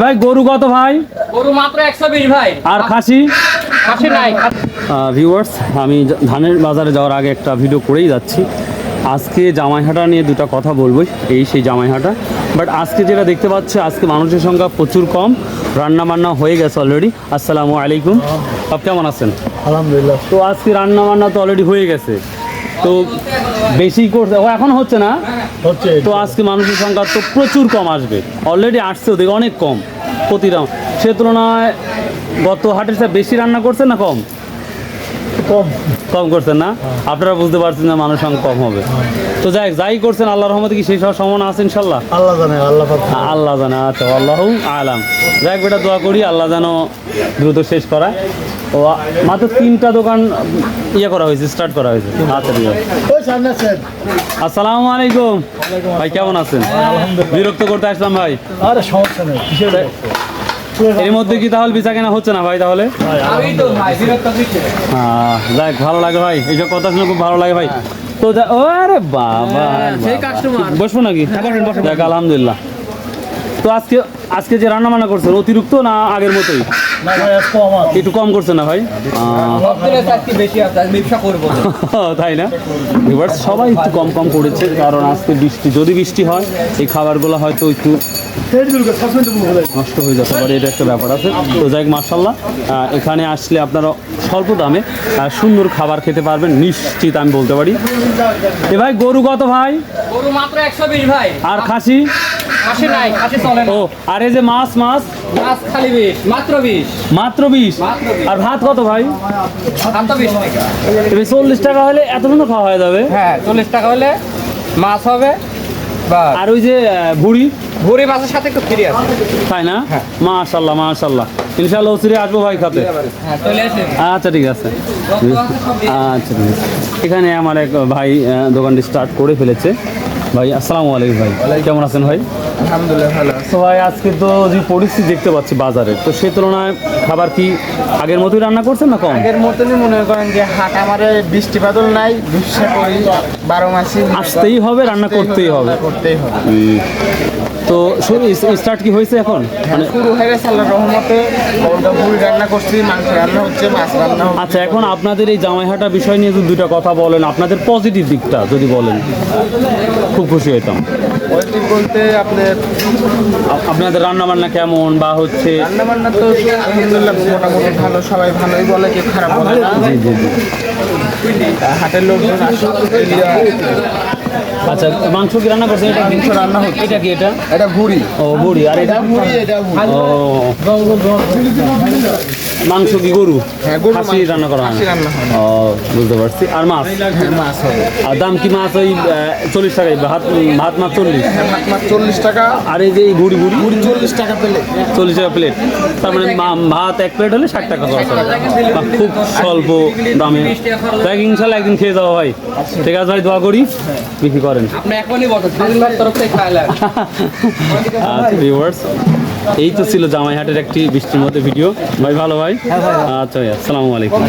ভাই গরু কত ভাই? গরু মাত্র 120 ভাই। আর খাসি? খাসি নাই। ভিউয়ার্স, আমি ধানের বাজারে যাওয়ার আগে একটা ভিডিও করেই যাচ্ছি। আজকে জামাইহাটা নিয়ে দুটো কথা বলবো, এই সেই জামাইহাটা। বাট আজকে যেটা দেখতে পাচ্ছি, আজকে মানুষের সংখ্যা প্রচুর কম, রান্না বান্না হয়ে গেছে অলরেডি। আসসালামু আলাইকুম, সব কেমন আছেন? আলহামদুলিল্লাহ। তো আজকে রান্না বান্না তো অলরেডি হয়ে গেছে, তো বেশি করছে এখন হচ্ছে না হচ্ছে তো আজকে মানুষের সংখ্যা তো প্রচুর কম আসবে, অলরেডি আসছেও দেখি অনেক কম প্রতিটা। সে তুলনায় গত হাটের চেয়ে বেশি রান্না করছেন না কম? কম কম করছেন না? আপনারা বুঝতে পারছেন না মানুষ সংখ্যা কম হবে। তো যাই করছেন আল্লাহর রহমতে কি সেই সব সম্ভাবনা আছে ইনশাল্লাহ? আল্লাহ জানে, আল্লাহ পাক। আল্লাহ জানে। আচ্ছা, আল্লাহু আলাম। যাই বেটা, দোয়া করি আল্লাহ যেন দ্রুত শেষ করায়। ও মাত্র 3টা দোকান করা হয়েছে, স্টার্ট করা হয়েছে। আচ্ছা ঠিক আছে। ওই সামনে আছেন। আসসালামু আলাইকুম ভাই, কেমন আছেন? বিরক্ত করতে আসলাম ভাই। আরে সমস্যা নেই, কিসের এর মধ্যে কি তাহলে বেচা কেনা হচ্ছে না ভাই? তাহলে আমি তো ভাই বিরক্ত হইছে। যাক, ভালো লাগে ভাই, এইসব কথা শুনে খুব ভালো লাগে ভাই। তো ও আরে বাবা, সেই কাস্টমার। বসবো নাকি? যাক আলহামদুলিল্লাহ। তো আজকে যে রান্না বান্না করছেন অতিরিক্ত না আগের মতোই? না ভাই, আজকে আমার একটু কম করছে না ভাই? সবগুলো আজকে বেশি আছে, আজ ব্যবসা করব না। তাই না? এবার সবাই একটু কম কম করেছে, কারণ আজকে যদি বৃষ্টি হয় এই খাবারগুলো হয়তো একটু নষ্ট হয়ে যেতে পারে, এটা একটা ব্যাপার আছে। তো যাই হোক, মাশাআল্লাহ, এখানে আসলে আপনারা স্বল্প দামে সুন্দর খাবার খেতে পারবেন নিশ্চিত, আমি বলতে পারি। এ ভাই গরু কত ভাই? গরু মাত্র 120 ভাই। আর খাসি? খাসি নাই, খাসি চলে না। ও, আর এই যে মাছ মাছ খালি 20, মাত্র 20। মাত্র 20? আর ভাত কত ভাই? মাত্র 20 টাকা। 40 টাকা হলে এত সুন্দর খাওয়া হয়ে যাবে। হ্যাঁ, 40 টাকা হলে মাছ হবে। বাস। আর ওই যে ভুড়ি ভুরি মাছের সাথে একটু ফ্রি আছে। তাই না? মাশাআল্লাহ মাশাআল্লাহ, ইনশাআল্লাহ ওসিরে আসবো ভাই খাতে। হ্যাঁ, চলে আসেন। আচ্ছা ঠিক আছে। আচ্ছা ঠিক আছে। এখানে আমার এক ভাই দোকানটি স্টার্ট করে ফেলেছে। ভাই আসসালামু আলাইকুম ভাই, কেমন আছেন ভাই? আলহামদুলিল্লাহ ভালো। তো ভাই আজকে তো যে পরিস্থিতি দেখতে পাচ্ছি বাজারে, তো সে তুলনায় খাবার কি আগের মতোই রান্না করছেন না কম? আগের মতনই মনে করেন যে হাট আমারে বৃষ্টি বাদল নাই, ব্যবসা করি 12 মাসই আসতেই হবে, রান্না করতেই হবে। তো স্টার্ট কি হয়েছে এখন? মানে শুরু হয়ে গেছে আল্লাহর রহমতে। মুড়ি রান্না করছি, মাংস রান্না হচ্ছে, মাছ রান্না হচ্ছে। আচ্ছা, এখন আপনাদের এই জামাইহাটা বিষয় নিয়ে যদি দুটো কথা বলেন, আপনাদের পজিটিভ দিকটা যদি বলেন খুব খুশি হইতাম। পজিটিভ বলতে আপনাদের রান্না বান্না কেমন, বা হচ্ছে রান্না বান্না তো আলহামদুলিল্লাহ মোটামুটি ভালো, সবাই ভালোই বলে, কেউ খারাপ বলে না। জি জি। হাটের লোকজন আসে। আচ্ছা, মাংস কি রান্না করছেন? এটা মাংস রান্না হচ্ছে। এটা কি? এটা ভুড়ি। ও বুড়ি। আর এটা ভুড়ি, এটা ভুড়ি। ও, মাংস কি গরু? হ্যাঁ, গরু খাসি মাংস। রান্না করা হয় না? খাসি রান্না হয় না। ও, বুঝতে পারছি। আর মাছ? হ্যাঁ, মাছ হবে। আর দাম কি? মাছ ওই 40 টাকায়, ভাত মাছ 40? হ্যাঁ, ভাত মাছ 40 টাকা। আর এই যে এই ভুড়ি 40 টাকা পেলে। 40 টাকা প্লেট। তার মানে ভাত এক প্লেট হলে 60 টাকা খরচ হবে। বাহ, খুব স্বল্প দামে। দেখ, ইনশাল্লাহ একদিন খেয়ে যাবো ভাই। ঠিক আছে ভাই, দোয়া করি বিক্রি করেন। আপনি এখনই বলতে দিল্লার তরফ থেকে খাইলেন। আচ্ছা ভিউয়ার্স, এই তো ছিল জামাইহাটের একটি বৃষ্টির মধ্যে ভিডিও। ভাই ভালো ভাই? আচ্ছা ভাই, আসসালামু আলাইকুম।